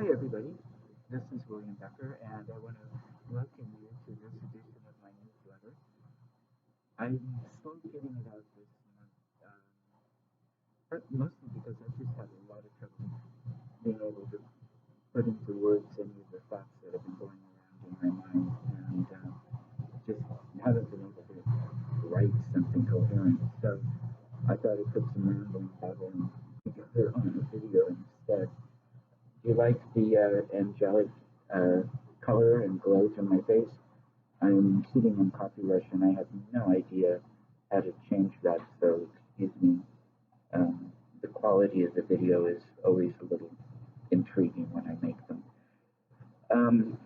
Hi, everybody. This is William Becker, and I want to welcome you to this edition of my newsletter. I'm slow getting it out this month, but mostly because I've just had a lot of trouble being able to put into words any of the thoughts that have been going around in my mind, and just haven't been able to write something coherent. So I thought I'd put some rambling babble together on a video instead. Do you like the angelic color and glow to my face? I'm sitting in Coffee Rush and I have no idea how to change that, so excuse me. The quality of the video is always a little intriguing when I make them. Um,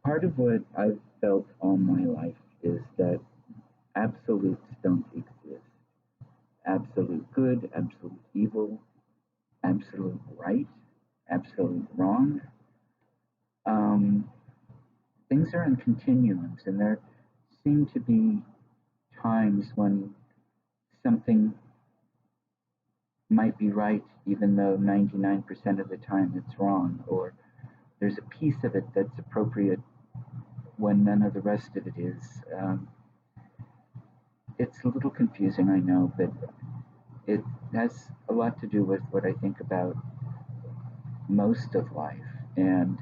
Part of what I've felt all my life is that absolutes don't exist. Absolute good, absolute evil, absolute right, absolute wrong. Um, Things are in continuums, and there seem to be times when something might be right, even though 99% of the time it's wrong, or there's a piece of it that's appropriate when none of the rest of it is. It's a little confusing, I know, but it has a lot to do with what I think about most of life. And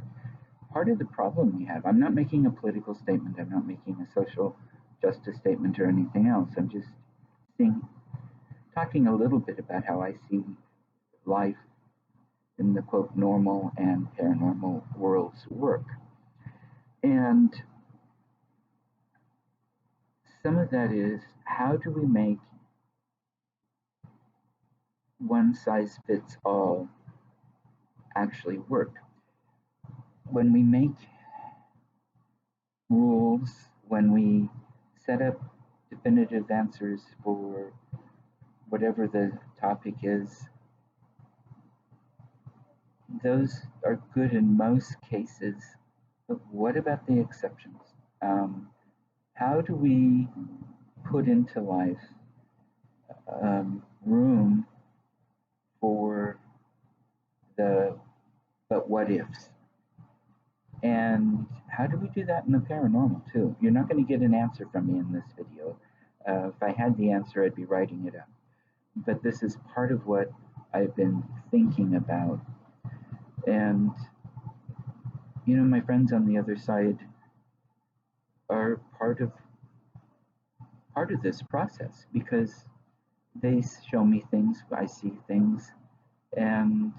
part of the problem we have, I'm not making a political statement, I'm not making a social justice statement or anything else. I'm just talking a little bit about how I see life in the quote normal and paranormal worlds work. And some of that is, how do we make one size fits all actually work? When we make rules, when we set up definitive answers for whatever the topic is, those are good in most cases, but what about the exceptions? How do we put into life room for the but what ifs? And how do we do that in the paranormal too? You're not going to get an answer from me in this video. If I had the answer, I'd be writing it up. But this is part of what I've been thinking about. And, you know, my friends on the other side are part of this process, because they show me things, I see things, and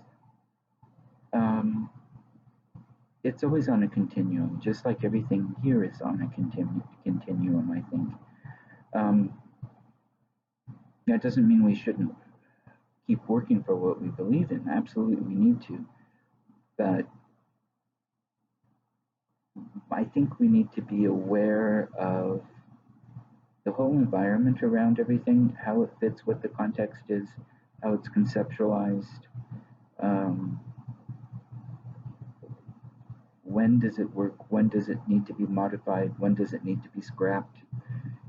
it's always on a continuum, just like everything here is on a continuum, I think. That doesn't mean we shouldn't keep working for what we believe in. Absolutely, we need to. But I think we need to be aware of the whole environment around everything, how it fits, what the context is, how it's conceptualized. When does it work? When does it need to be modified? When does it need to be scrapped?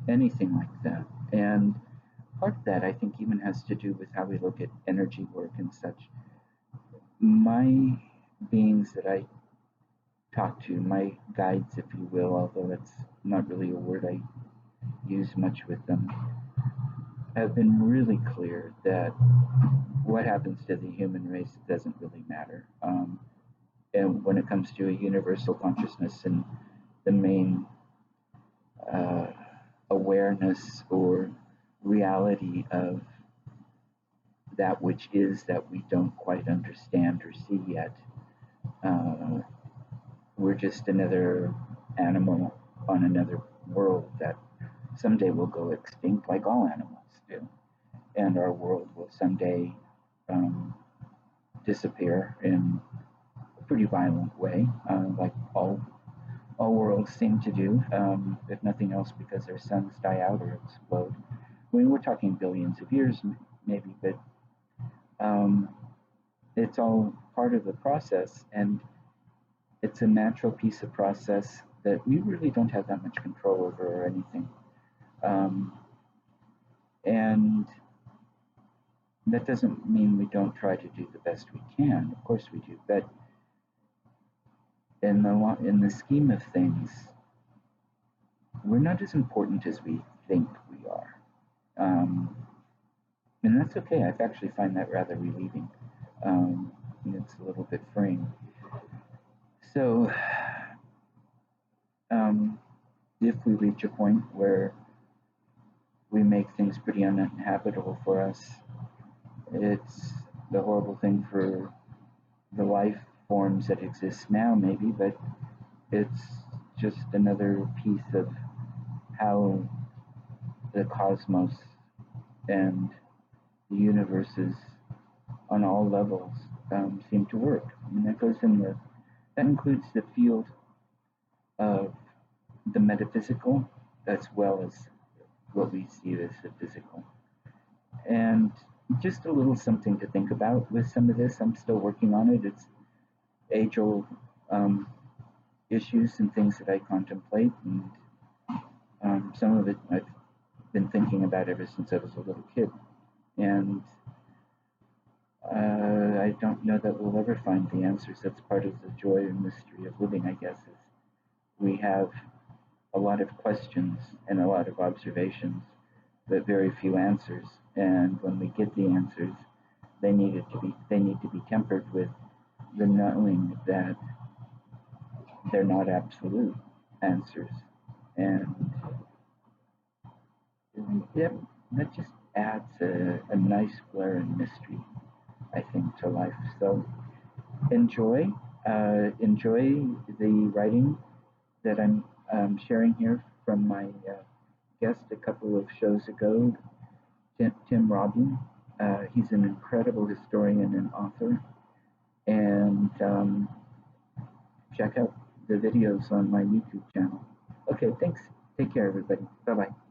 Anything like that. And part of that, I think, even has to do with how we look at energy work and such. My beings that I talk to, my guides, if you will, although that's not really a word I use much with them, have been really clear that what happens to the human race doesn't really matter. And when it comes to a universal consciousness and the main awareness or reality of that which is that we don't quite understand or see yet, we're just another animal on another world that someday will go extinct, like all animals do. And our world will someday disappear in a pretty violent way, like all worlds seem to do, if nothing else because their suns die out or explode. I mean, we're talking billions of years, maybe, but it's all part of the process, and it's a natural piece of process that we really don't have that much control over or anything. And that doesn't mean we don't try to do the best we can. Of course we do, but in the scheme of things, we're not as important as we think we are. Um, and that's okay. I actually find that rather relieving. Um, it's a little bit freeing. So, um, if we reach a point where we make things pretty uninhabitable for us, it's the horrible thing for the life forms that exist now, maybe, but it's just another piece of how the cosmos and the universes on all levels seem to work. And that includes the field of the metaphysical as well as what we see as the physical. And just a little something to think about with some of this. I'm still working on it. It's age old um, issues and things that I contemplate. And some of it I've been thinking about ever since I was a little kid. And I don't know that we'll ever find the answers. That's part of the joy and mystery of living, I guess, is we have a lot of questions and a lot of observations, but very few answers. And when we get the answers, they need to be tempered with the knowing that they're not absolute answers. And yeah, that just adds a nice flair and mystery, I think, to life. So enjoy, enjoy the writing that I'm sharing here from my guest a couple of shows ago, Tim Robin. He's an incredible historian and author. And check out the videos on my YouTube channel. Okay, thanks. Take care, everybody. Bye bye.